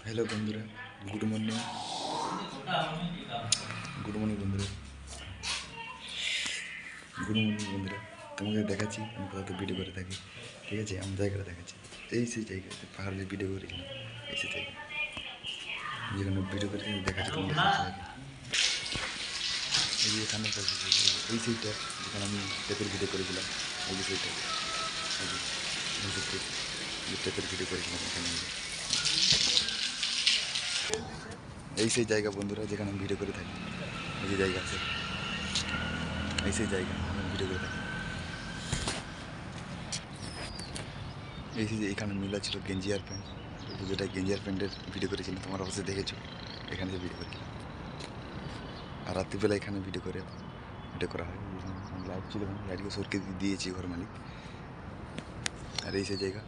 Hello বন্ধুরা, good morning. Good morning বন্ধুরা, good morning বন্ধুরা। তোমাকে দেখাচ্ছি আমি কোথাও ভিডিও করে থাকি। ঠিক আছে, আমি জায়গাটা দেখাচ্ছি। এই সেই জায়গাতে পাহাড়ে ভিডিও করেছিলাম, এই সেই জায়গা যেখানে ভিডিও করে দেখাচ্ছি তোমাদের সাথে। এই যে এখানে এই সেইটা যেখানে আমি টেপের ভিডিও করেছিলাম, এই যে সেইটা, এই যে টেপের ভিডিও করেছিলাম এখানে। এই সেই জায়গা বন্ধুরা যেখানে আমি ভিডিও করে থাকি, এই যে জায়গা আছে, এই সেই জায়গা আমি ভিডিও করে থাকি। এই যে এখানে মিলা ছিল গেঞ্জি আর প্যান্ট, যেটা গেঞ্জি আর প্যান্টের ভিডিও করেছিলাম, তোমার অবশ্যই দেখেছো। এখানে যে ভিডিও করেছিলাম, আর রাত্রিবেলা এখানে ভিডিও করা হয়। লাইট ছিল, লাইটকে সরকে দিয়েছি ঘর মালিক। আর এই সেই জায়গা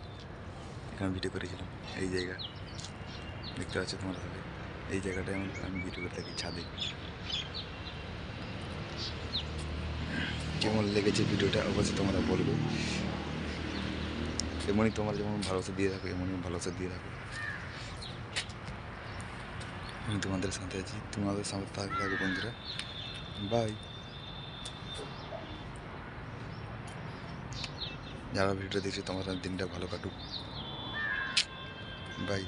এখানে ভিডিও করেছিলাম, এই জায়গা দেখতে পাচ্ছ তোমরা সবাই। এই জায়গাটায় আমি ভিডিও করে থাকি ছাদে। কেমন লেগেছে ভিডিওটা অবশ্যই তোমরা বলবে। এমনই তোমরা যেমন ভালোবাসা দিয়ে থাকো, এমনই ভালোবাসা দিয়ে থাকো। আমি তোমাদের সাথে আছি, তোমাদের সাথে থাকবে বন্ধুরা। বাই। যারা ভিডিওটা দেখছো তোমার দিনটা ভালো কাটুক। বাই।